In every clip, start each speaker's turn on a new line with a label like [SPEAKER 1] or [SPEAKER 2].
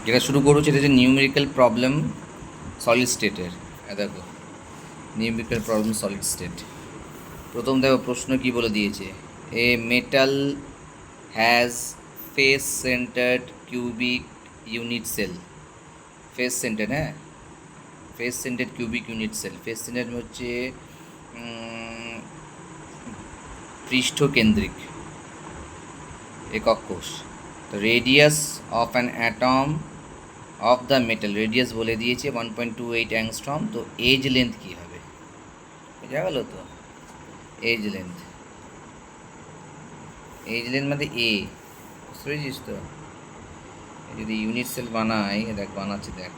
[SPEAKER 1] যেটা শুরু করবো সেটা হচ্ছে নিউমেরিক্যাল প্রবলেম সলিড স্টেটের। দেখো, নিউমেরিক্যাল প্রবলেম সলিড স্টেট। প্রথম দেখো প্রশ্ন কি বলে দিয়েছে, a metal has face centred cubic unit cell. Face centre, হ্যাঁ, face centred cubic unit cell. Face centre হচ্ছে পৃষ্ঠকেন্দ্রিক একক কোষ। তো radius of an atom of the metal, radius বলে দিয়েছে 1.28 অ্যাংস্ট্রম। তো এজ লেন্থ কী হবে, বোঝা গেল তো? এজ লেন্থ, এজ লেন্থ মানে এ, বুঝতে পেরেছিস তো? যদি ইউনিট সেল বানাই, দেখ বানাচ্ছি, দেখ,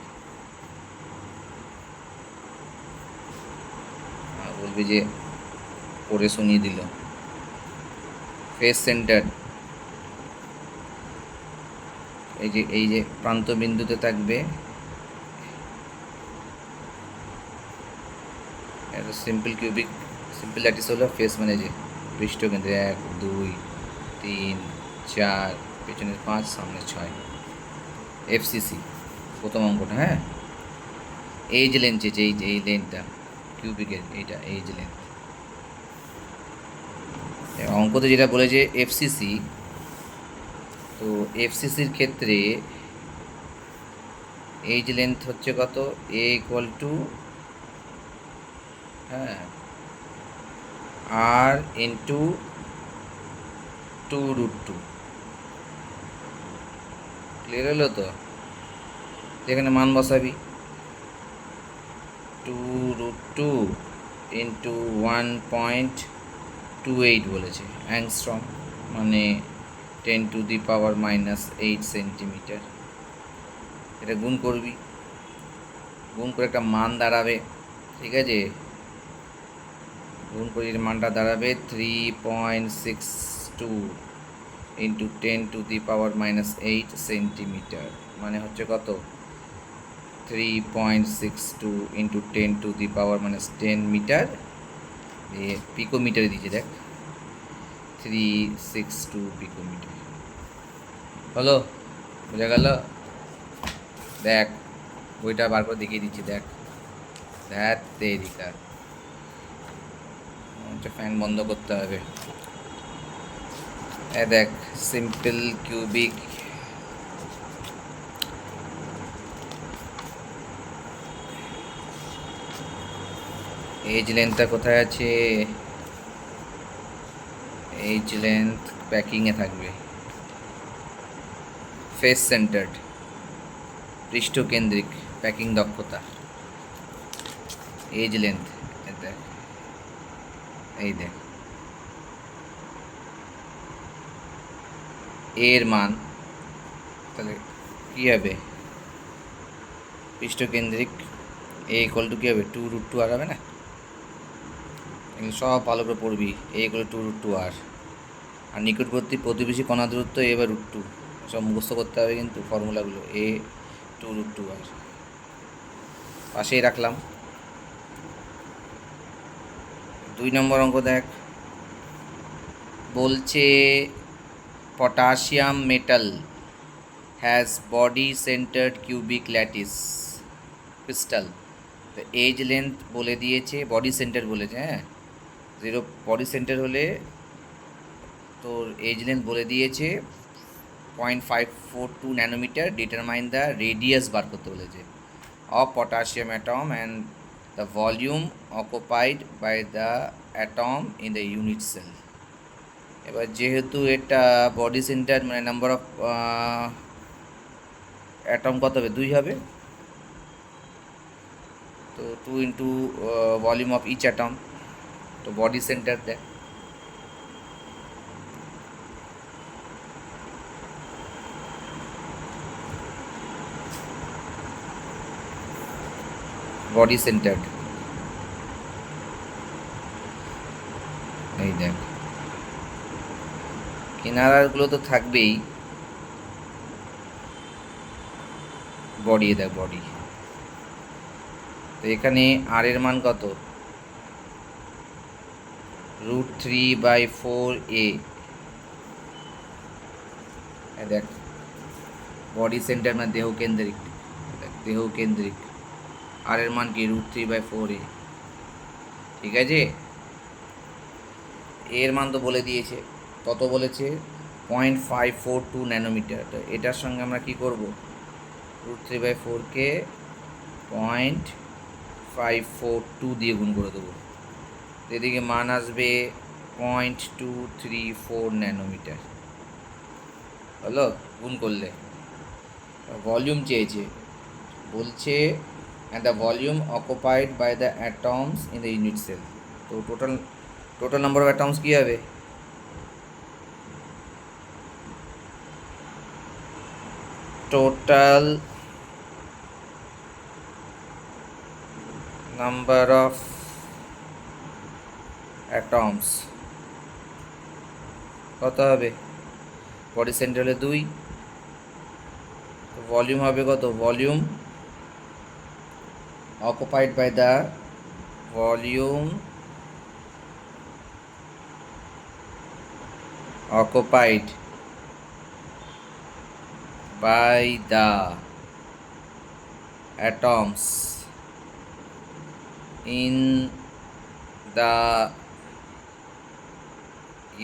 [SPEAKER 1] বলবি যে পড়ে শুনিয়ে দিল। ফেস সেন্টার, এই যে প্রান্ত বিন্দুতে থাকবে একটা সিম্পল কিউবিক, সিম্পল ল্যাটিস হলো ফেস মানে যে পৃষ্ঠকেন্দ্রে 1 2 3 4, পেছনে 5, সামনে 6, এফসিসি প্রথম অঙ্কটা। হ্যাঁ, এজ লেন্থ চেয়েছে, এই লেন্থটা কিউবিকের, এইটা এজ লেন্থ। অঙ্কতে যেটা বলেছে এফসিসি, তো এফসিসির ক্ষেত্রে এজ লেন্থ হচ্ছে কত, এ ইকুয়াল টু, হ্যাঁ, আর ইন্টু 2√2। ক্লিয়ার হলো তো? এখানে মান বসাবি, 2√2 ইন্টু 1.28 বলেছে অ্যাংস্ট্রম, মানে 10⁻⁻8 সেন্টিমিটার। এটা গুণ করবি, গুণ করে একটা মান দাঁড়াবে, ঠিক আছে? গুণ করে মানটা দাঁড়াবে 3.62 ইন্টু 10⁻⁻8 সেন্টিমিটার, মানে হচ্ছে কত, 3.62 ইন্টু 10⁻⁻10 মিটার। পিকোমিটারে দিয়েছে, দেখ, 362 পিকোমিটার। হলো, বোঝা গেল? দেখ, বইটা বার করে দেখিয়ে দিচ্ছি, দেখ। ধ্যাত তেরিকা, ফ্যান বন্ধ করতে হবে। দেখ, সিম্পল কিউবিক এজ লেন্থটা কোথায় আছে? এজ লেন্থ প্যাকিংয়ে থাকবে, ফেস সেন্টার্ড, পৃষ্ঠকেন্দ্রিক, প্যাকিং দক্ষতা, এজ লেন্থ। দেখ, এই দেখ, এর মান তাহলে কী হবে, পৃষ্ঠকেন্দ্রিক এ ইকুয়াল টু কী হবে, 2√2 আর হবে না? এগুলো সব ভালো করে পড়বি, এ ইকুয়াল 2√2 আর নিকটবর্তী প্রতিবেশী কণা দূরত্ব এবার √2, সব মুখস্থ করতে হবে কিন্তু ফর্মুলাগুলো। এ 2√2 আর পাশেই রাখলাম। 2 নম্বর অঙ্ক দেখ, বলছে potassium metal has body centred cubic lattice crystal. তো এজ লেন্থ বলে দিয়েছে, বডি সেন্টার বলেছে, হ্যাঁ, 0 বডি সেন্টার হলে তোর এজ লেন্থ বলে দিয়েছে 0.542 ন্যানোমিটার। ডিটারমাইন দ্য রেডিয়াস বার করতে বলেছে of potassium atom and the volume occupied by the atom in the unit cell. এবার যেহেতু এটা বডি সেন্টার, মানে নাম্বার অফ অ্যাটম কত হবে, 2 হবে, তো 2 into volume of each atom, তো বডি সেন্টার দেয়। বডি সেন্টার্ড, এই দেখ, কিনারাগুলো তো থাকবেই, বডি, দেখ বডি। তো এখানে আর এর মান কত, √3/4a। দেখ, বডি সেন্টার মানে দেহ কেন্দ্রিক, দেহ কেন্দ্রিক। আর এর মান কি √3/4a, ঠিক আছে। এর মান তো বলে দিয়েছে, কত বলেছে 0.542 ন্যানোমিটার। তো এটার সঙ্গে আমরা কি করব, √3/4কে 0.542 দিয়ে গুণ করে দেবো, এদিকে মান আসবে 0.234 ন্যানোমিটার। হলো গুণ করলে। ভলিউম চেয়েছে, বলছে and the volume occupied by the atoms in the unit cell. তো টোটাল নাম্বার অফ অ্যাটমস কী হবে, টোটাল নাম্বার অফ অ্যাটমস কত হবে, বডি সেন্টারে 2, ভলিউম হবে কত, volume occupied by the volume occupied by the atoms in the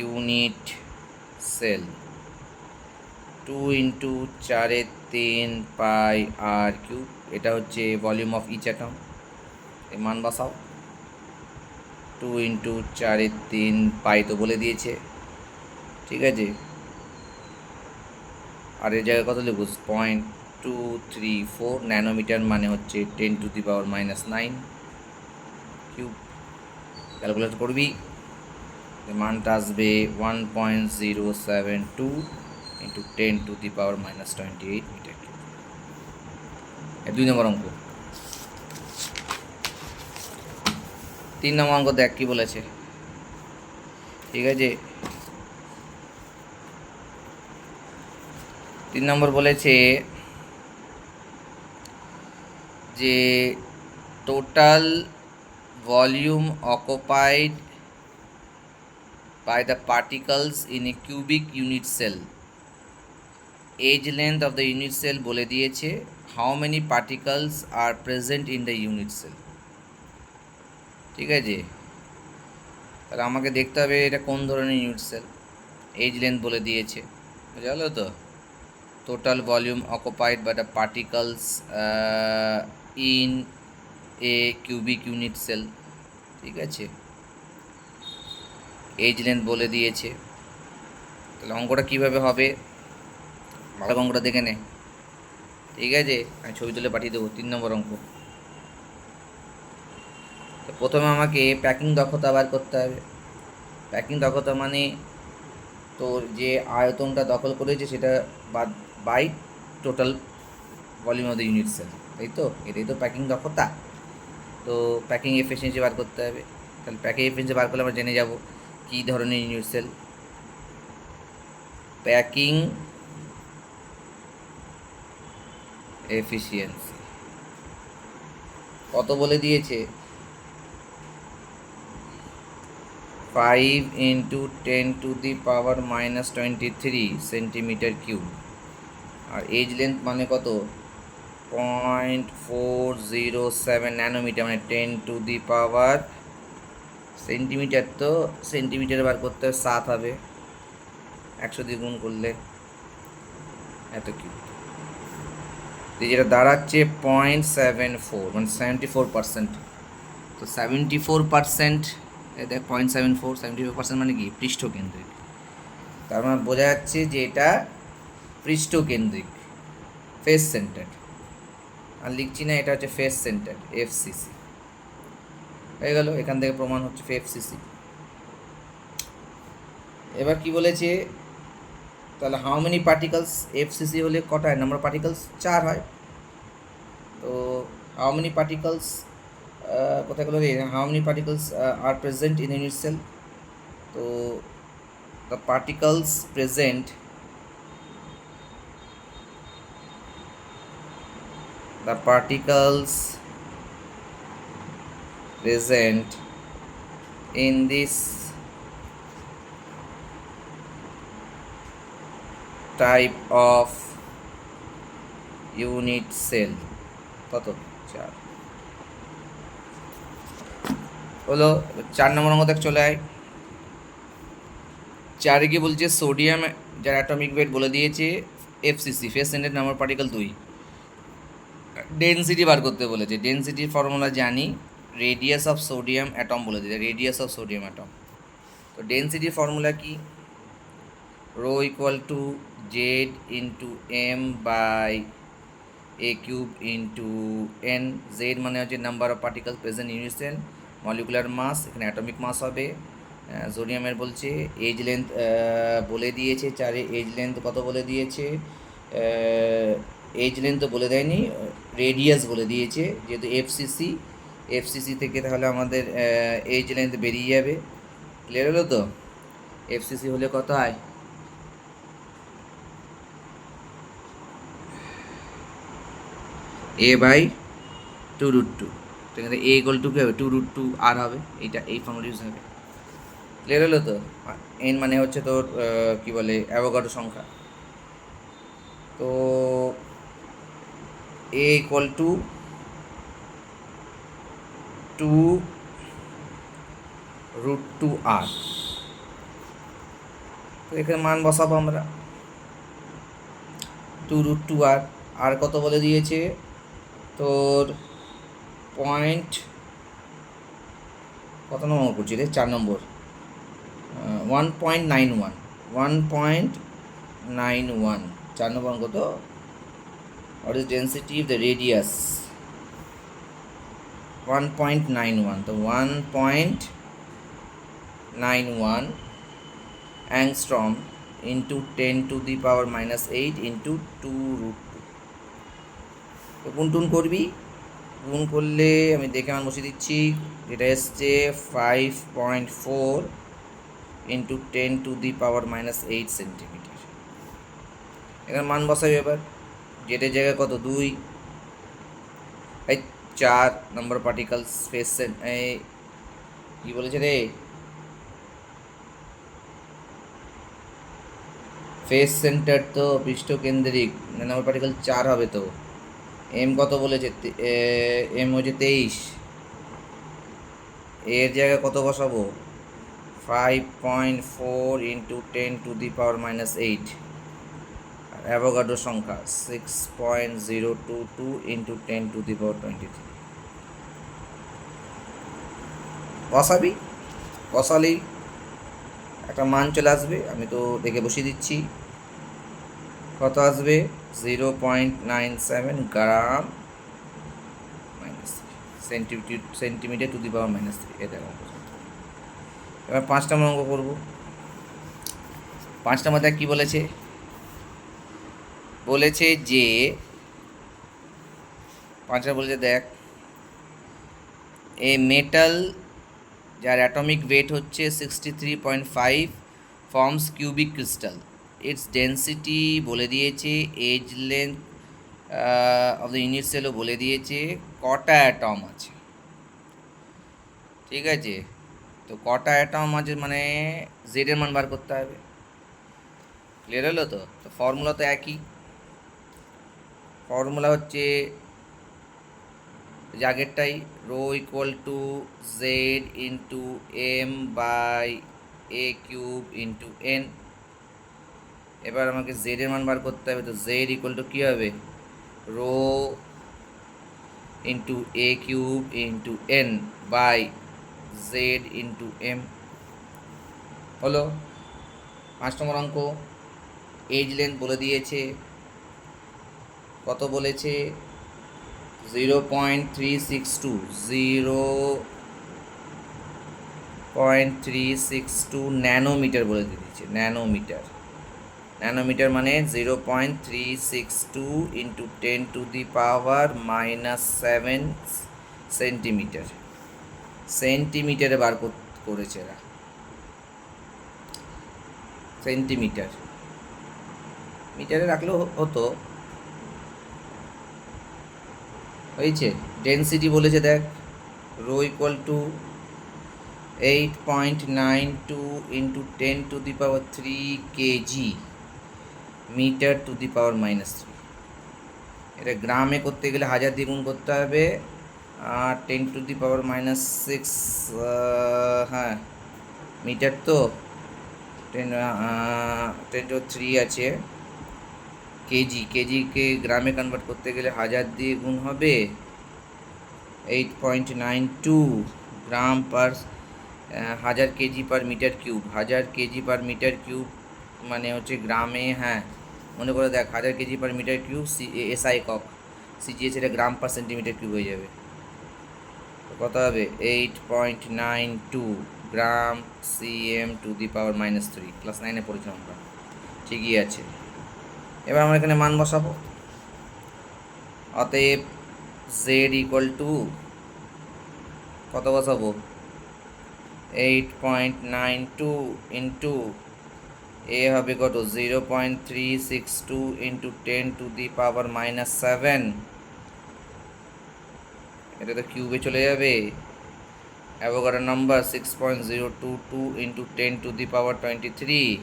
[SPEAKER 1] unit cell 2 into 4/3 pi R cube. এটা হচ্ছে ভলিউম অফ ইচ অ্যাটম, এর মান বসাও। 2 into 4/3 পাই তো বলে দিয়েছে, ঠিক আছে। আর এর জায়গায় কত লিখব, 0.234 ন্যানোমিটার মানে হচ্ছে 10⁻⁻9 কিউব। ক্যালকুলেট করবি, মানটা আসবে 1.072 ইন্টু 10⁻⁻28 মিটার কিউব। 2 নম্বর অঙ্ক। 3 নম্বর অঙ্ক দেখ কি বলেছে, ঠিক আছে। 3 নম্বর বলেছে যে total volume occupied by the particles in a cubic unit cell, age length of the unit cell বলে দিয়েছে, how many particles are present in the unit cell, ঠিক আছে। তাহলে আমাকে দেখতে হবে এটা কোন ধরনের ইউনিট সেল, এজ লেন্থ বলে দিয়েছে, বুঝা গেল তো। Total volume occupied by the particles in a cubic unit cell, ঠিক আছে। এজ লেন্থ বলে দিয়েছে, তাহলে অঙ্কটা কীভাবে হবে, ভালো অঙ্কটা দেখে নে, ঠিক আছে। আমি ছবি তুলে পাঠিয়ে দেবো। 3 নম্বর অঙ্ক। তো প্রথমে আমাকে প্যাকিং দক্ষতা বার করতে হবে। প্যাকিং দক্ষতা মানে তোর যে আয়তনটা দখল করেছে সেটা by total volume of the unit cell, তাই তো, এটাই তো প্যাকিং দক্ষতা। তো প্যাকিং এফিসিয়েন্সি বার করতে হবে। তাহলে প্যাকিং এফিসিয়েন্সি বার করলে আমরা জেনে যাব কী ধরনের ইউনিট সেল। প্যাকিং এফিসিয়েন্সি কত বলে দিয়েছে, 5 × 10⁻⁻23 সেন্টিমিটার কিউব। আর এজ লেন্থ মানে কত, 0.407 ন্যানোমিটার মানে 10⁻, সেন্টিমিটার তো সেন্টিমিটার বার করতে হবে, 7 হবে, 100 দিয়ে গুণ করলে এত কিউব, যেটা দাঁড়াচ্ছে 0.74 মানে 74%। তো 74%, দেখ 0.74, 74% মানে কি, পৃষ্ঠকেন্দ্রিক। তার মানে বোঝা যাচ্ছে যে এটা পৃষ্ঠকেন্দ্রিক, ফেস সেন্টার। আর লিখছি না, এটা হচ্ছে ফেস সেন্টার, এফসিসি হয়ে গেল। এখান থেকে প্রমাণ হচ্ছে এফসিসি। এবার কি বলেছে, তাহলে হাউ মেনি পার্টিকলস, এফসিসি হলে কটা হয়, নাম্বার পার্টিকলস 4 হয়। তো হাউ মেনি পার্টিকলস, কোথায় গেল, how many particles are present in unit cell. তো the particles present, the particles present in this type of unit cell কত 4 হলো। 4 নম্বর অঙ্ক দেখ চলে আয়। 4 কি বলছে সোডিয়াম যার অ্যাটমিক ওয়েট বলে দিয়েছে FCC face centre number particle 2, density বার করতে বলেছে। ডেনসিটির ফর্মুলা জানি, রেডিয়াস অফ সোডিয়াম অ্যাটম বলে দিয়েছে, রেডিয়াস অফ সোডিয়াম অ্যাটম। তো ডেনসিটির ফর্মুলা কি, rho equal to Z into M by A cube into N. Z মানে হচ্ছে number of particle present unit cell, molecular mass এখানে অ্যাটমিক মাস হবে। সোডিয়ামের বলছে এজ লেন্থ বলে দিয়েছে, 4 এজ লেন্থ কত বলে দিয়েছে, এজ লেন্থ তো বলে দেয়নি, রেডিয়াস বলে দিয়েছে। যেহেতু এফসিসি থেকে তাহলে আমাদের এজ লেন্থ বেরিয়ে যাবে। ক্লিয়ার হলো তো? এফসিসি হলে কত হয়, এ বাই 2√2। তো এখানে এ ইকুয়াল টু কী হবে, 2√2 আর হবে, এইটা এই ফর্মুলা ইউজ হবে। ক্লিয়ার হলো তো? এন মানে হচ্ছে তোর কী বলে অ্যাভোগাড্রো সংখ্যা। তো এ ইকুয়াল টু 2√2r। তো এখানে মান বসাবো আমরা, 2√2r। আর কত বলে দিয়েছে তোর পয়েন্ট, কত নম্বর করছি রে, 4 নম্বর, 1.91, 1.91 4 নম্বর অঙ্ক তো। What is density of the radius, 1.91। তো 1.91 অ্যাংস্ট্রম ইন্টু 10⁻⁻8 ইন্টু 2√2। তো গুণ করবি, গুণ করলে আমি দেখে আমার বসিয়ে দিচ্ছি, যেটা এসছে 5.4 ইন্টু 10⁻⁻8 সেন্টিমিটার। এখানে মান বসাবি এবার, যেটার জায়গায় কত 2, এই 4 নম্বর পার্টিকেলস ফেস কি বলেছে রে, ফেস সেন্টার তো পৃষ্ঠকেন্দ্রিক, নম্বর পার্টিকেল 4 হবে। তো এম কত বলেছে, এম হচ্ছে 23, এর জায়গায় কত বসাবো, 5.4 ইন্টু 10⁻⁻8, অ্যাভোগাড্রো সংখ্যা 6.022 ইন্টু 10⁻23। বসাবি, বসালেই একটা মান চলে আসবে। আমি তো দেখে বসিয়ে দিচ্ছি, কত আসবে 0.97 গ্রাম সেন্টিমিটার টু দি পাওয়ার -3। এটা এবার 5 নম্বর অঙ্ক করবো। 5 নম্বর দেখ কী বলেছে, বলেছে যে 5 বলেছে দেখ, এ মেটাল যার অ্যাটমিক ওয়েট হচ্ছে 63.5 forms cubic crystal, its density বলে দিয়েছে, edge length of the unit সেলও বলে দিয়েছে, কটা অ্যাটম আছে। ঠিক আছে, তো কটা অ্যাটম আছে মানে জেডের মান বার করতে হবে। ক্লিয়ার হলো তো? তো ফর্মুলা তো একই, ফর্মুলা হচ্ছে আগেরটাই, rho equal to Z into M by A cube into N. এবার আমাকে জেডের মান বার করতে হবে। তো জেড ইকুয়াল টু কী হবে, rho into A cube into N by Z into M. হলো 5 নম্বর অঙ্ক। এজ লেন্থ বলে দিয়েছে, কত বলেছে 0.362, 0.362 ন্যানোমিটার বলে দিয়েছে। ন্যানোমিটার মানে 0.362 ইন্টু 10⁻⁻7 সেন্টিমিটার। সেন্টিমিটারে বার করেছে এরা, সেন্টিমিটার, মিটারে রাখলেও হতো। হয়েছে। ডেন্সিটি বলেছে দেখ, rho equal to 8.92 into 10⁻³ kg metre to the power -3। এটা গ্রামে করতে গেলে 1000 দিয়ে গুণ করতে হবে, আর 10⁻⁻6, হ্যাঁ মিটার তো 10⁻³ আছে। কেজিকে গ্রামে কনভার্ট করতে গেলে 1000 দিয়ে গুণ হবে, 8.92 gram per 1000 KG per metre cube. 1000 KG per metre cube মানে হচ্ছে গ্রামে, হ্যাঁ মনে করে দেখ, 1000 KG per metre cube SI একক, সিজিএস এটা গ্রাম পার সেন্টিমিটার কিউব হয়ে যাবে। তো কত হবে? 8.92 গ্রাম cm⁻³ ক্লাস 9-এ পড়েছিলাম আমরা, ঠিকই আছে। এবার আমরা এখানে মান বসাবো। অতএব z ইকুয়াল টু কত বসাবো? 8.92 ইন্টু এ হবে কত? 0.362 ইন্টু 10⁻⁻7। এটা তো কিউবে চলে যাবে। Avogadro number 6.022 into 10⁻23।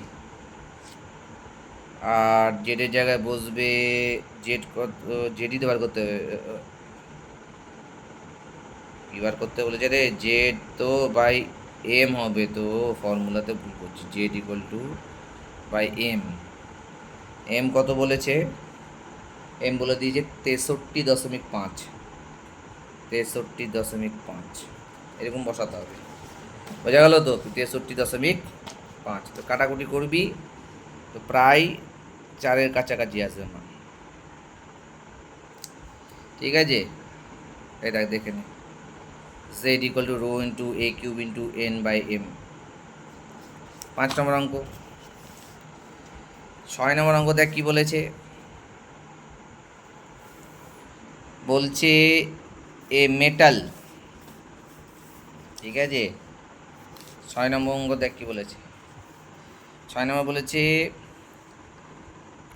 [SPEAKER 1] আর জেডের জায়গায় বসবে জেড কত, জেডই তো বার করতে হবে। কি বার করতে বলেছে রে? জেড তো বাই এম হবে, তো ফর্মুলাতে ভুল করছি। Z equal to by M. M কত বলেছে? এম বলে দিয়েছে 63.5। 63.5 এরকম বসাতে হবে, বোঝা গেল তো? 63.5। তো কাটাকুটি করবি তো প্রায় 4-এর কাছাকাছি আসবে না, ঠিক আছে? এটা দেখে নে, z equal to rho into a cube into n by m। 5 নম্বর অঙ্ক। 6 নম্বর অঙ্ক দেখ কি বলেছে। বলছে এ মেটাল, ঠিক আছে? 6 নম্বর অঙ্ক দেখ কি বলেছে। 6 নম্বর বলেছে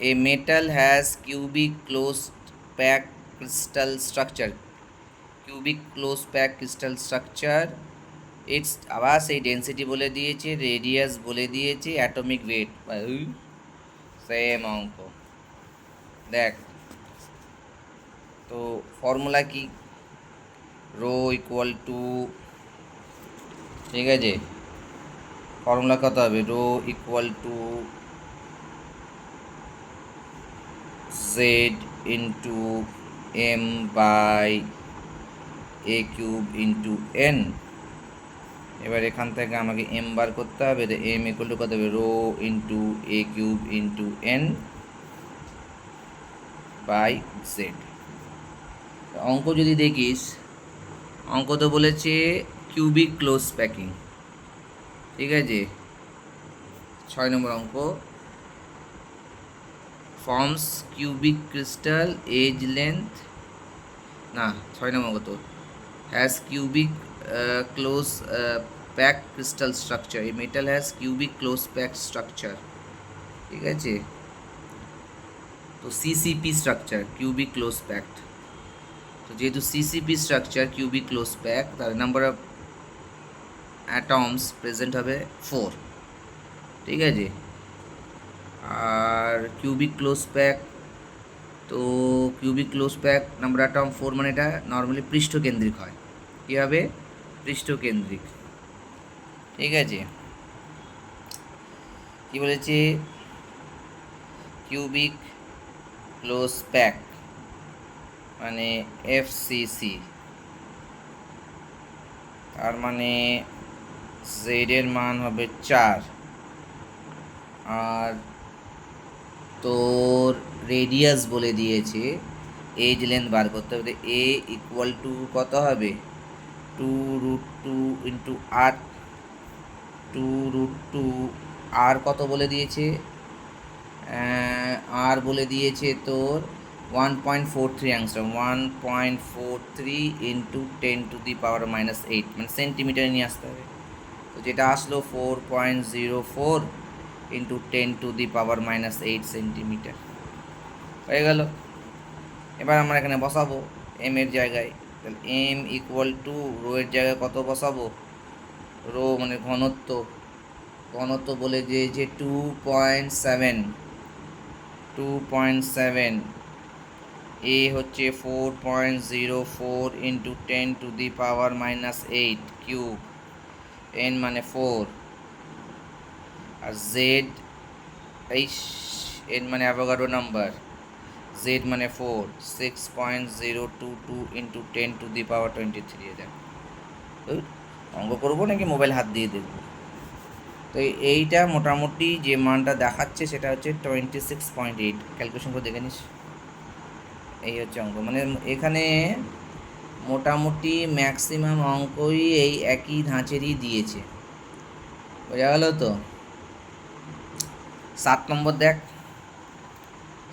[SPEAKER 1] a metal has cubic closed pack crystal structure. Cubic close pack crystal structure, its আবার সেই ডেন্সিটি বলে দিয়েছে, রেডিয়াস বলে দিয়েছে, অ্যাটমিক ওয়েট, সেম অঙ্ক। দেখ তো ফর্মুলা কি? রো ইকুয়াল টু, ঠিক আছে, ফর্মুলা কত হবে? Rho equal to Z into M by A cube into N. এবার এখান থেকে আমাকে এম বার করতে হবে, তো এম ইকুয়াল টু কত হবে? Rho into A cube into N by Z. অঙ্ক যদি দেখিস, অঙ্ক তো বলেছে কিউবিক ক্লোজ প্যাকিং, ঠিক আছে? 6 নম্বর অঙ্ক, forms cubic crystal edge length, না 6 নম্বর অঙ্ক তো has cubic close pack crystal structure. এই metal has cubic close pack structure, ঠিক আছে? তো CCP structure, cubic close packed. তো যেহেতু CCP structure cubic close pack, তার নাম্বার অফ অ্যাটমস প্রেজেন্ট হবে 4, ঠিক আছে? আর কিউবিক ক্লোজ প্যাক, তো cubic close pack number atom 4 মানে এটা নর্মালি পৃষ্ঠকেন্দ্রিক হয়। কী হবে? পৃষ্ঠকেন্দ্রিক, ঠিক আছে? কি বলেছে? কিউবিক ক্লোজ প্যাক মানে এফসিসি, তার মানে জেডের মান হবে 4, আর তোর রেডিয়াস বলে দিয়েছে, এজ লেন্থ বার করতে হবে। এ ইকুয়াল টু কত হবে? 2√2 ইন্টু আর, 2√2 আর কত বলে দিয়েছে? আর বলে দিয়েছে তোর 1.43 অ্যাংস্ট্রম। 1.43 ইন্টু 10⁻⁻8 মানে সেন্টিমিটারে নিয়ে আসতে হবে। তো যেটা আসলো 4.04 ইন্টু 10⁻⁻8 সেন্টিমিটার হয়ে গেল। এবার আমরা এখানে বসাবো এম এর জায়গায়, তাহলে এম ইকুয়াল টু রো এর জায়গায় কত বসাবো? রো মানে ঘনত্ব, ঘনত্ব বলে দিয়েছে 2.7 এ হচ্ছে 4.04 ইন্টু 10⁻⁻8 কিউব, এন মানে 4, আর জেড এই এন মানে অ্যাভোগাড্রো নাম্বার, জেড মানে 4, 6.022 ইন্টু 10⁻23। দেখ অঙ্ক করবো নাকি মোবাইল হাত দিয়ে দেখবো? তো এইটা মোটামুটি যে মানটা দেখাচ্ছে সেটা হচ্ছে 26.8। ক্যালকুলেশন করে দেখে নিস। এই হচ্ছে অঙ্ক, মানে এখানে মোটামুটি ম্যাক্সিমাম অঙ্কই এই একই ধাঁচেরই দিয়েছে, বোঝা গেল তো। 7 নম্বর দেখ,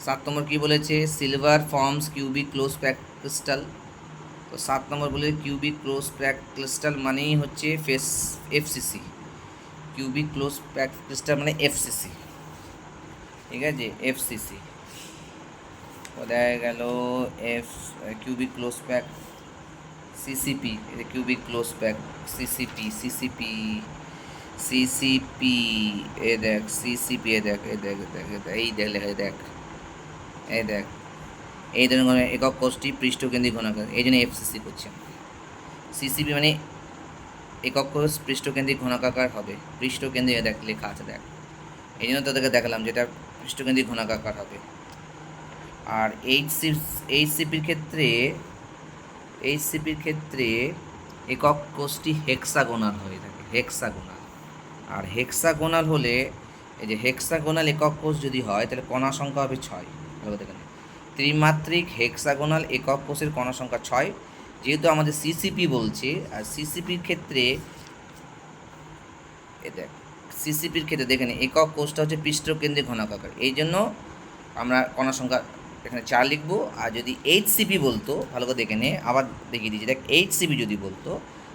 [SPEAKER 1] 7 নম্বর কী বলেছে? Silver forms cubic close pack crystal. তো 7 নম্বর বলে কিউবিক ক্লোজ প্যাক ক্রিস্টাল মানেই হচ্ছে face FCC, cubic close pack crystal মানে এফসিসি, ঠিক আছে, এফসিসি। দেখা গেল F cubic close pack CCP, cubic close pack CCP, CCP, CCP, এ দেখ সিসিপি, এ দেখ, এ দেখ, দেখ, এই দেখ লেখা, দেখ, এই দেখ, এই ধরনের একক কোষটি পৃষ্ঠকেন্দ্রিক ঘনাকার, এই জন্য এফসিসি করছে। সিসিপি মানে একক কোষ পৃষ্ঠকেন্দ্রিক ঘনাকার হবে, পৃষ্ঠকেন্দ্রিক দেখ লেখা আছে, দেখ, এই জন্য তোদেরকে দেখালাম যেটা পৃষ্ঠকেন্দ্রিক ঘনাকার হবে। আর এইচসিপির ক্ষেত্রে একক কোষটি হেক্সাগোনাল হয়ে থাকে, হেক্সাগোনাল। আর হেক্সাগোনাল হলে, এই যে হেক্সাগোনাল একক কোষ যদি হয় তাহলে কণা সংখ্যা হবে 6। ভালো দেখেন, ত্রিমাত্রিক হেক্সাগোনাল একক কোষের কণা সংখ্যা 6। যেহেতু আমাদের সিসিপি বলছে, আর সিসিপির ক্ষেত্রে দেখেন একক কোষটা হচ্ছে পৃষ্ঠকেন্দ্রিক ঘনাকার, এই জন্য আমরা কণা সংখ্যা এখানে 4 লিখবো। আর যদি এইচসিপি বলতো, ভালো করে দেখে নে, আবার দেখিয়ে দিচ্ছি, দেখ এইচসিপি যদি বলতো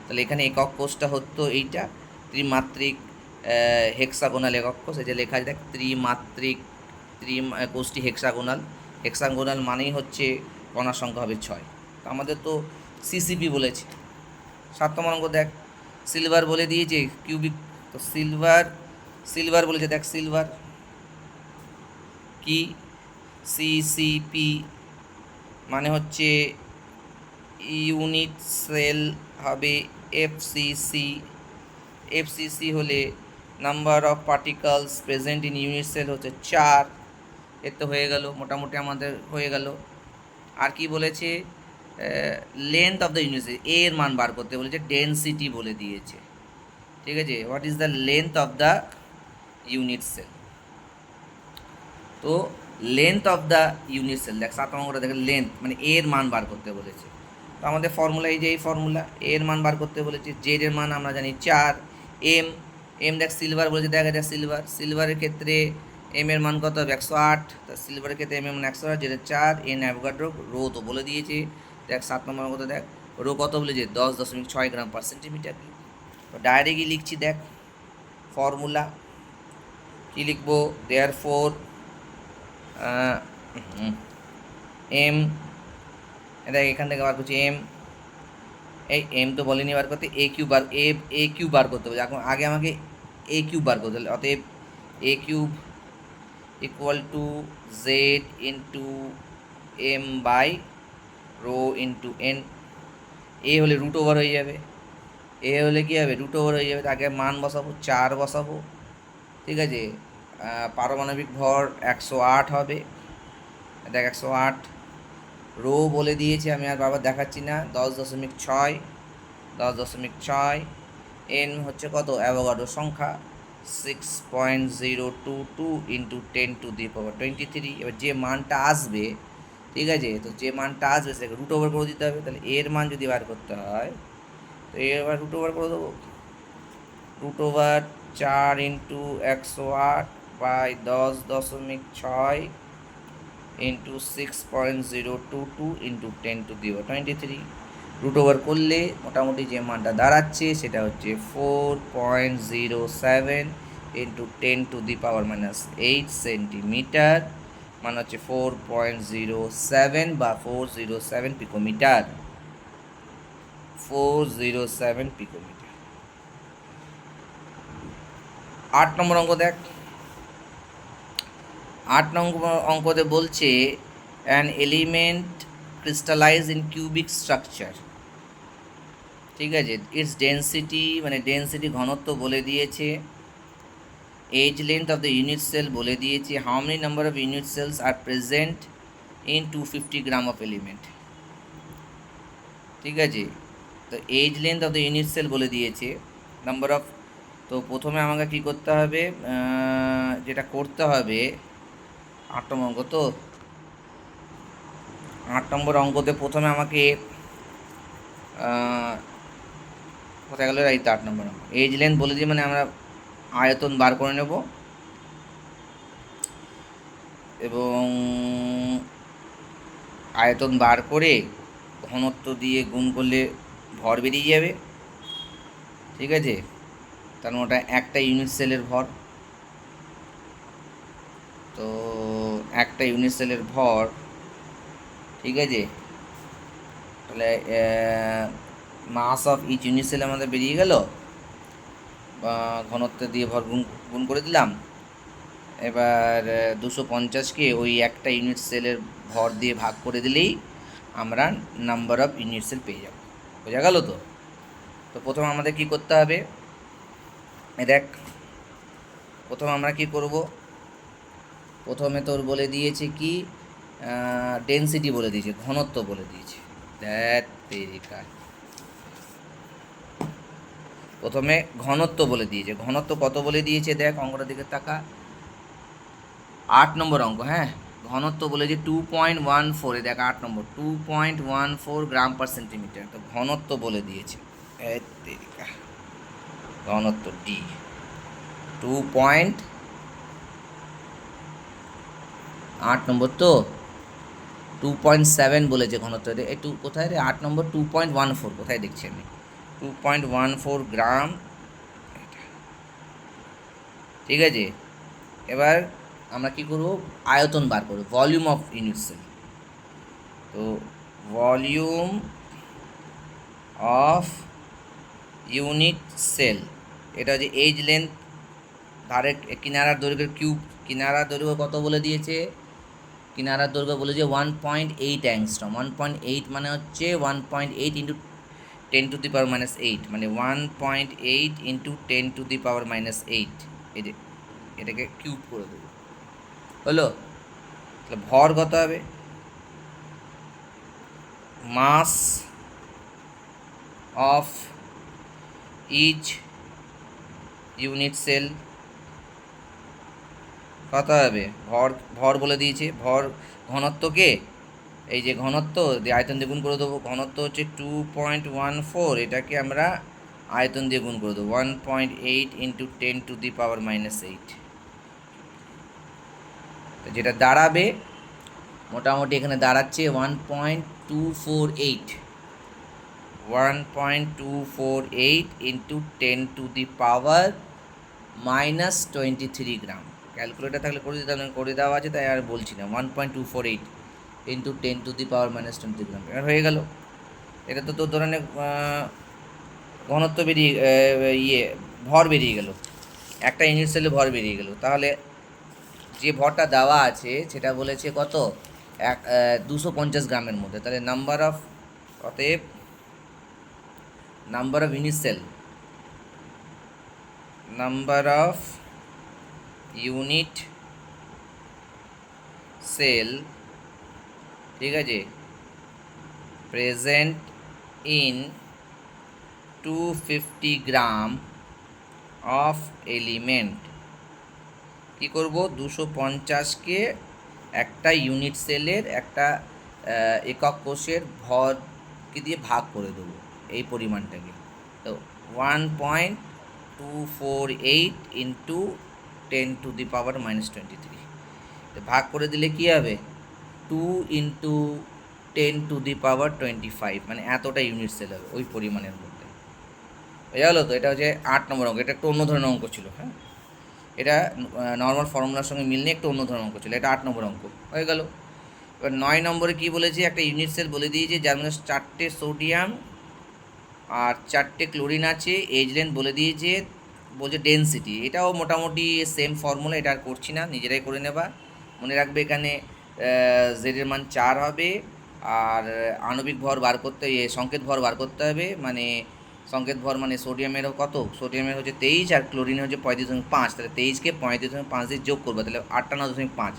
[SPEAKER 1] তাহলে এখানে একক কোষটা হতো এইটা, ত্রিমাত্রিক হেক্সাগোনাল একক কোষ। এই যে লেখা আছে দেখ, ত্রিমাত্রিক, কোষটি হেক্সাগোনাল, হেক্সাগোনাল মানেই হচ্ছে কণা সংখ্যা হবে 6। তো আমাদের তো সিসিপি বলেছে। 7 নম্বর অঙ্ক দেখ, সিলভার বলে দিয়েছে কিউবিক, তো সিলভার বলেছে, দেখ সিলভার কি, সিসিপি মানে হচ্ছে ইউনিট সেল হবে এফসিসি, এফসিসি হলে number of particles present in unit cell হচ্ছে 4। এর তো হয়ে গেল, মোটামুটি আমাদের হয়ে গেল। আর কি বলেছে? Length of the unit cell, এর মান বার করতে বলেছে, ডেনসিটি বলে দিয়েছে, ঠিক আছে। What is the length of the unit cell? তো length of the unit cell, দেখ 7 নম্বরটা দেখে, লেন্থ মানে এর মান বার করতে বলেছে। তো আমাদের ফর্মুলা, এই যে এই ফর্মুলা, এর মান বার করতে বলেছে, জেড এর মান আমরা জানি 4, এম দেখ সিলভার বলেছে, দেখা যায় সিলভারের ক্ষেত্রে এম এর মান কত হবে? 108। তা সিলভারের ক্ষেত্রে এম এর মান 108, যেটা 4, এন অ্যাভোগাড্রো, রো তো বলে দিয়েছে। দেখ 7 নম্বর কথা, দেখ রো কত বলেছে? 10.6 গ্রাম পার সেন্টিমিটার। তো ডাইরেক্টই লিখছি, দেখ ফর্মুলা কী লিখবো? দেয়ার ফোর এম, দেখ এখান থেকে বার করছি এম, এই এম তো বলেনি বার করতে, এ কিউব বার করতে হবে। এখন আগে আমাকে এ কিউব বার করতে হবে, অতএব a cube equal to Z into M by rho into N. A হলে রুট ওভার হয়ে যাবে, এ হলে কী হবে? রুট ওভার হয়ে যাবে। আগে মান বসাবো, 4 বসাবো, ঠিক আছে। পারমাণবিক ভর 108 হবে, দেখ 108। রো বলে দিয়েছে, আমি আর বারবার দেখাচ্ছি না, 10.6। এন হচ্ছে কত? অ্যাভোগাড্রো সংখ্যা, 6.022 ইন্টু 10⁻23। এবার যে মানটা আসবে, ঠিক আছে, তো যে মানটা আসবে সেটাকে রুট ওভার করে দিতে হবে। তাহলে এর মান যদি বার করতে হয়, তো এবার রুট ওভার করে দেবো, root over 4 into 108 by 10.6 into 6.022 into 10⁻23। Root over করলে মোটামুটি যে মানটা দাঁড়াচ্ছে সেটা হচ্ছে 4.07 ইন্টু 10⁻⁻8 সেন্টিমিটার, মানে হচ্ছে 4.07 বা 407 পিকোমিটার, 407 পিকোমিটার। 8 নম্বর অঙ্ক দেখ, 8 নম্বর অঙ্কতে বলছে an element crystallise in cubic structure, ঠিক আছে। ইটস ডেন্সিটি মানে ডেন্সিটি ঘনত্ব বলে দিয়েছে, edge length of the unit cell বলে দিয়েছে, how many number of unit cells are present in 250 gram of element, ঠিক আছে। তো edge length of the unit cell বলে দিয়েছে, নাম্বার অফ। তো প্রথমে আমাকে কী করতে হবে, যেটা করতে হবে 8 নম্বর অঙ্ক, তো 8 নম্বর অঙ্কতে প্রথমে আমাকে কোথায় গেল, এই তো 8 নম্বর অঙ্ক। এজ লেন্থ বলে দিই মানে আমরা আয়তন বার করে নেব এবং আয়তন বার করে ঘনত্ব দিয়ে গুণ করলে ভর বেরিয়ে যাবে, ঠিক আছে। তার মানে ওটা একটা ইউনিট সেলের ভর। তো একটা ইউনিট সেলের ভর, ঠিক আছে। তাহলে মাস অফ ইচ ইউনিট সেল আমাদের বেরিয়ে গেল, ঘনত্ব দিয়ে ভর গুণ গুণ করে দিলাম। এবার 250কে ওই একটা ইউনিট সেলের ভর দিয়ে ভাগ করে দিলেই আমরা নাম্বার অফ ইউনিট সেল পেয়ে যাব। বোঝা গেল তো? তো প্রথম আমাদের কি করতে হবে, দেখ প্রথম আমরা কি করব, প্রথমে তোর বলে দিয়েছে কি ডেন্সিটি বলে দিয়েছে, ঘনত্ব বলে দিয়েছে। প্রথমে ঘনত্ব বলে দিয়েছে, ঘনত্ব কত বলে দিয়েছে দেখ, অঙ্কটার দিকে তাকা, 8 নম্বর অঙ্ক, হ্যাঁ। ঘনত্ব বলেছে 2.14, দেখ 8 নম্বর 2.14 গ্রাম পার সেন্টিমিটার। তো ঘনত্ব বলে দিয়েছে, ঘনত্ব ডি 2.8 নম্বর, তো 2.7 বলেছে ঘনত্ব। একটু কোথায় রে 8 নম্বর, 2.14 কোথায় দেখছি আমি, 2.14 গ্রাম, ঠিক আছে। এবার আমরা কি করব, আয়তন বার করব, ভলিউম অফ ইউনিট সেল। তো ভলিউম অফ ইউনিট সেল, এটা হচ্ছে এজ লেন্থ, ধারের কিনারার দৈর্ঘ্যের কিউব। কিনারার দৈর্ঘ্য কত বলে দিয়েছে, কিনারার দৈর্ঘ্য বলেছে 1.8 অ্যাংস্ট্রম। 1.8 মানে হচ্ছে 1.8 ইন্টু 10⁻⁻8, মানে 1.8 ইন্টু 10⁻⁻8, এই যে এটাকে কিউব করে দেবো, হলো। তাহলে ভর কত হবে, মাস অফ ইচ ইউনিট সেল কত হবে, ভর ভর বলে দিয়েছে, ভর ঘনত্বকে, এই যে ঘনত্ব দিয়ে আয়তন দিয়ে গুণ করে দেবো। ঘনত্ব হচ্ছে 2.14, এটাকে আমরা আয়তন দিয়ে গুণ করে দেবো 1.8 ইন্টু 10⁻⁻8, তো যেটা দাঁড়াবে মোটামুটি এখানে দাঁড়াচ্ছে 1.248 ইন্টু 10⁻⁻23 গ্রাম। ক্যালকুলেটার থাকলে করে দিতাম, করে দেওয়া আছে তাই আর বলছি না। 1.248 ইন্টু 10⁻⁻23 গ্রাম, এবার হয়ে গেল। এটা তো তোর ধরনের ঘনত্ব বেরিয়ে ভর বেরিয়ে গেল, একটা ইউনিট সেলে ভর বেরিয়ে গেল। তাহলে যে ভরটা দেওয়া আছে সেটা বলেছে কত, 250 গ্রামের মধ্যে। তাহলে নাম্বার অফ, অতএব number of unit cell, number of unit cell, ঠিক আছে, present in 250 gram of element. কী করব, 250কে একটা ইউনিট সেলের একটা একক কোষের ভরকে দিয়ে ভাগ করে দেবো এই পরিমাণটাকে। তো 1.248 ইন্টু 10⁻⁻23, তো ভাগ করে দিলে কী হবে, 2 ইন্টু 10⁻25, মানে এতটা ইউনিট সেল হবে ওই পরিমাণের মধ্যে। বোঝা গেলো তো? এটা হচ্ছে 8 নম্বর অঙ্ক। এটা একটু অন্য ধরনের অঙ্ক ছিল, হ্যাঁ, এটা নর্মাল ফর্মুলার সঙ্গে মিল নিয়ে একটু অন্য ধরনের অঙ্ক ছিল। এটা 8 নম্বর অঙ্ক হয়ে গেল। এবার 9 নম্বরে কী বলেছে, একটা ইউনিট সেল বলে দিয়েছে যার মধ্যে 4টে সোডিয়াম আর 4টে ক্লোরিন আছে, এজ লেন্থ বলে দিয়েছে, বলছে ডেন্সিটি। এটাও মোটামুটি সেম ফর্মুলা, এটা আর করছি না, নিজেরাই করে নেবা। মনে রাখবে এখানে জেডের মান 4 হবে। আর আণবিক ভর বার করতে সংকেত ভর বার করতে হবে, মানে সংকেত ভর মানে সোডিয়ামেরও কত, সোডিয়ামের হচ্ছে 23 আর ক্লোরিনের হচ্ছে 35.5, তাহলে 23কে 35.5 দিয়ে যোগ করবো, তাহলে 58.5।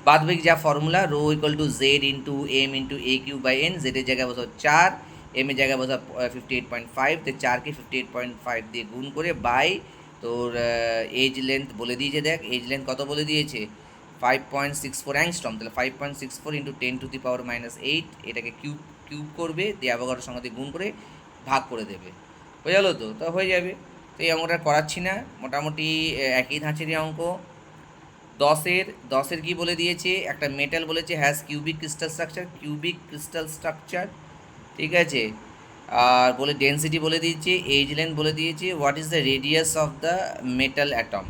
[SPEAKER 1] বাদ বাকি যা formula, rho equal to Z into M into a cube by N, জেডের জায়গায় বসাও 4, এম এর জায়গায় বসাও 58.5, তো 4কে 58.5 দিয়ে গুণ করে বাই তোর এজ লেন্থ বলে দিয়েছে, দেখ এজ লেন্থ কত বলে দিয়েছে 5.64 অ্যাংস্ট্রম, তাহলে 5.64 ইন্টু 10⁻⁸, এটাকে কিউব কিউব করবে, দিয়ে অ্যাভোগাড্রোর সঙ্গে দিয়ে গুণ করে ভাগ করে দেবে, হয়ে গেলো তো, তা হয়ে যাবে। তো এই অঙ্কটা করাচ্ছি না, মোটামুটি একই ধাঁচেরই অঙ্ক। 10-এর কি বলে দিয়েছে, একটা মেটাল বলেছে হ্যাজ কিউবিক ক্রিস্টাল স্ট্রাকচার, ঠিক আছে। আর বলে ডেন্সিটি বলে দিয়েছে, এজ লেন্থ বলে দিয়েছে, what is the radius of the metal atom.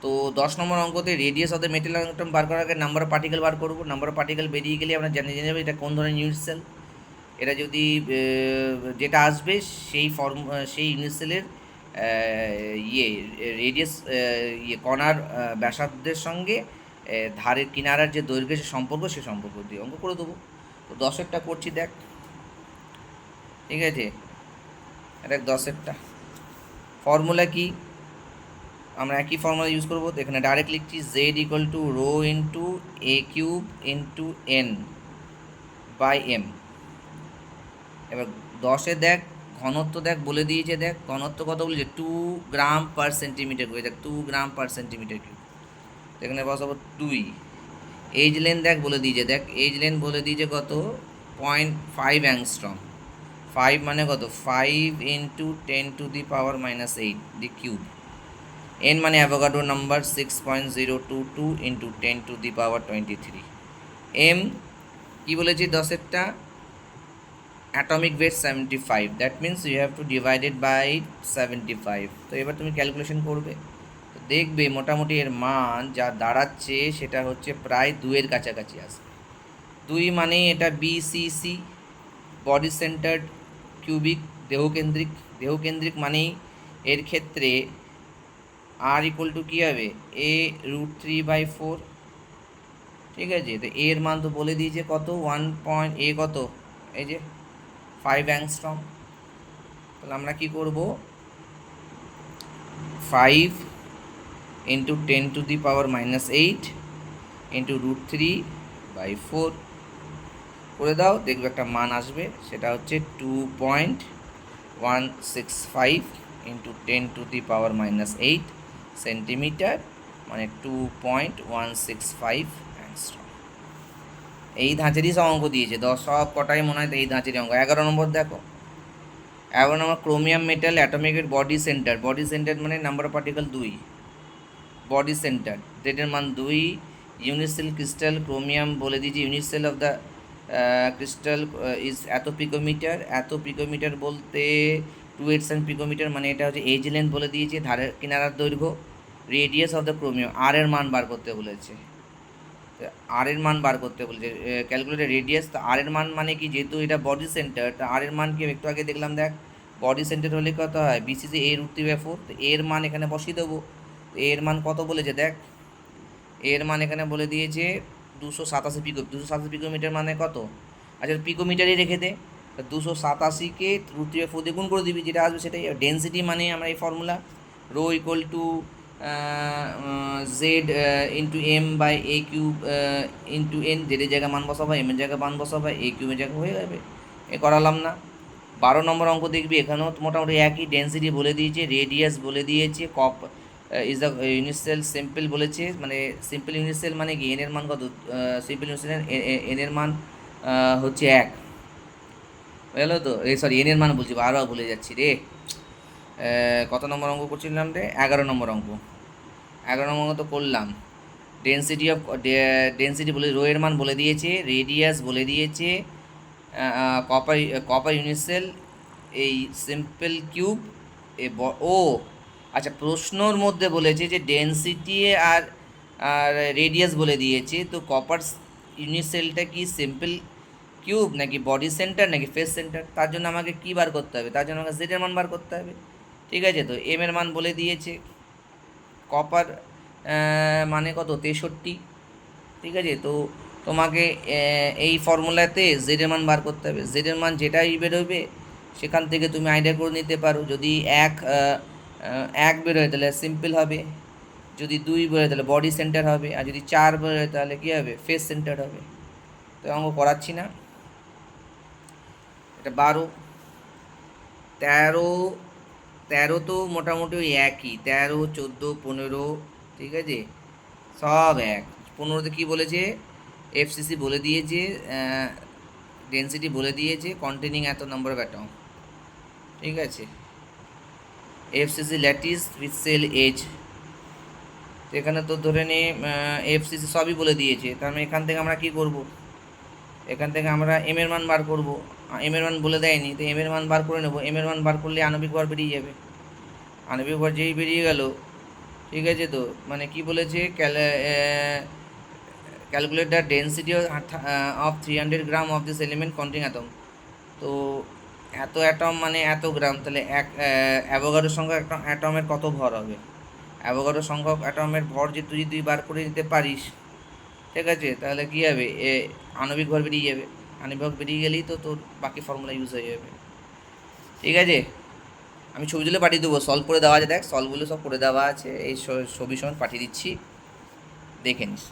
[SPEAKER 1] তো 10 নম্বর অঙ্কতে radius of the metal atom বার করার আগে নাম্বার অফ পার্টিকেল বার করবো। নাম্বার অফ পার্টিকেল বেরিয়ে গেলে আমরা জেনে যাবো এটা কোন ধরনের ইউনিট সেল। এটা যদি যেটা আসবে সেই সেই ইউনিট সেলের রেডিয়াস কণার ব্যাসার্ধের সঙ্গে ধারের কিনারার যে দৈর্ঘ্যের যে সম্পর্ক, সে সম্পর্ক দিয়ে অঙ্ক করে দেবো। তো 10-এরটা করছি, দেখ, ঠিক আছে। দেখ 10-এরটা ফর্মুলা কি, আমরা একই ফর্মুলা ইউজ করবো। তো এখানে ডাইরেক্ট লিখছি Z equal to rho into A cube into N by M. এবার 10-এ দেখ ঘনত্ব, দেখ বলে দিয়েছে, দেখ ঘনত্ব কত বলেছে 2 গ্রাম পার সেন্টিমিটার করে, দেখ 2 গ্রাম পার সেন্টিমিটার কিউব, এখানে বসাবো 2। এজ লেন্থ দেখ বলে দিয়েছে, দেখ এজ লেন্থ বলে দিয়েছে কত 0.5 অ্যাংস্ট্রম, 5 মানে কত 5 ইন্টু 10⁻⁻8 দি কিউব, এন মানে অ্যাভোগাড্রো নাম্বার 6.022 ইন্টু 10⁻23, এম কি বলেছি 10-এরটা atomic weight 75, that means you have to divided by 75। তো এবার তুমি ক্যালকুলেশন করবে, তো দেখবে মোটামুটি এর মান যা দাঁড়াচ্ছে সেটা হচ্ছে প্রায় 2-এর কাছাকাছি আসবে। 2 মানে এটা বিসিসি, বডি সেন্টার্ড কিউবিক, দেহকেন্দ্রিক মানেই এর ক্ষেত্রে আর ইকুয়াল টু কী হবে a√3/4, ঠিক আছে। তো এর মান তো বলে দিয়েছে কত 1. কত এই যে 5 অ্যাংস্ট্রম, তাহলে আমরা কি করব 5 ইন্টু 10⁻⁻8 ইন্টু √3/4 করে দাও, দেখবে একটা মান আসবে, সেটা হচ্ছে 2.165 ইন্টু 10⁻⁻8 সেন্টিমিটার, মানে 2.165 অ্যাংস্ট্রম। এই ধাঁচেরই সব অঙ্ক দিয়েছে, সব কটাই মনে হয় এই ধাঁচেরই অঙ্ক। 11 নম্বর দেখো, 11 নম্বর chromium metal atomic body centre মানে number of particle 2, body centre, জেডের মান 2, ইউনিসেল ক্রিস্টাল ক্রোমিয়াম বলে দিয়েছি, unit cell of the crystal is এত পিকোমিটার বলতে 287 পিকোমিটার, মানে এটা হচ্ছে এজ লেন্থ বলে দিয়েছে, ধারের কিনারার দৈর্ঘ্য, রেডিয়াস অফ দ্য ক্রোমিয়াম, আর এর মান বার করতে বলেছে, আর এর মান বার করতে বলেছে, ক্যালকুলেটেড রেডিয়াস। তো আর এর মান মানে কি, যেহেতু এটা বডি সেন্টার, তা আর এর মান কি একটু আগে দেখলাম, দেখ বডি সেন্টার হলে কত হয় বিসিসি a√3/4, তো এর মান এখানে বসিয়ে দেবো। এর মান কত বলেছে, দেখ এর মান এখানে বলে দিয়েছে 287 পিকোমিটার, মানে কত, আচ্ছা পিকোমিটারই রেখে দে, 287কে √3/4 দিয়ে গুণ করে দিবি, যেটা আসবে সেটাই। ডেন্সিটি মানে আমরা এই formula rho equal to Z into M by A cube into N, জেডের জায়গায় মান বসাবো, এম এর জায়গায় মান বসাবো, এ কিউবের জায়গায় হয়ে যাবে, এ করালাম না। 12 নম্বর অঙ্ক দেখবি, এখানেও মোটামুটি একই, ডেন্সিটি বলে দিয়েছে, রেডিয়াস বলে দিয়েছে, is the unit cell simple বলেছে, মানে সিম্পল ইউনিট সেল মানে কি, এন এর মান কত, সিম্পল ইউনিট সেল এন এর মান হচ্ছে 1, বুঝলো তো, সরি এন এর মান বলছি, বারবার ভুলে যাচ্ছি রে। কত নম্বর অঙ্ক করছিলাম রে, 11 নম্বর অঙ্ক। 11 নম্বর অঙ্ক তো করলাম, ডেন্সিটি বলে, রো এর মান বলে দিয়েছে, রেডিয়াস বলে দিয়েছে, কপার ইউনিট সেল, এই সিম্পল কিউব, ও আচ্ছা প্রশ্নর মধ্যে বলেছে যে ডেন্সিটি আর আর রেডিয়াস বলে দিয়েছে, তো কপার ইউনিট সেলটা কি সিম্পল কিউব নাকি বডি সেন্টার নাকি ফেস সেন্টার, তার জন্য আমাকে কী বার করতে হবে, তার জন্য আমাকে জেডের মান বার করতে হবে, ঠিক আছে। তো এম এর মান বলে দিয়েছে, কপার মানে কত 63, ঠিক আছে? তো তোমাকে এই ফর্মুলাতে জেড এর মান বার করতে হবে। জেড এর মান যেটাই বেরোবে সেখান থেকে তুমি আইডিয়া করে নিতে পারো। যদি এক বেরোয় তাহলে সিম্পল হবে, যদি 2 বেরোয় তাহলে বডি সেন্টার হবে, আর যদি 4 বেরোয় তাহলে কী হবে, ফেস সেন্টার হবে। তো অঙ্ক করাচ্ছি না। এটা 12, 13, 13 তো মোটামুটি ওই একই, 13, 14, 15, ঠিক আছে, সব এক। 15তে কী বলেছে, এফসিসি বলে দিয়েছে, ডেন্সিটি বলে দিয়েছে কন্টেনিং এত নাম্বার অফ অ্যাটম, ঠিক আছে। FCC lattice with cell edge, তো এখানে তো ধরে নে এফসিসি সবই বলে দিয়েছে। তার মানে এখান থেকে আমরা কী করব, এখান থেকে আমরা এম এর মান বার করব। এম এর মান বলে দেয়নি, তো এম এর মান বার করে নেব। এম এর মান বার করলে আণবিক ভর বেরিয়ে যাবে। আণবিক ভর যেই বেরিয়ে গেল, ঠিক আছে, তো মানে কি বলেছে, calculate the density of 300 gram of this element containing atom. তো এত অ্যাটম মানে এত গ্রাম, তাহলে অ্যাভোগাড্রো সংখ্যক অ্যাটমের কত ভর হবে। অ্যাভোগাড্রো সংখ্যক অ্যাটমের ভর যে তুই বার করে নিতে পারিস, ঠিক আছে, তাহলে কী হবে, আণবিক ভর বেরিয়ে যাবে। আণবিক ভর বেরিয়ে গেলেই তো তোর বাকি ফর্মুলা ইউজ হয়ে যাবে, ঠিক আছে। আমি ছবি তুলে পাঠিয়ে দেবো, সলভ করে দেওয়া আছে, দেখ সলভগুলো সব করে দেওয়া আছে, এই ছবি সময় পাঠিয়ে দিচ্ছি, দেখে নিস।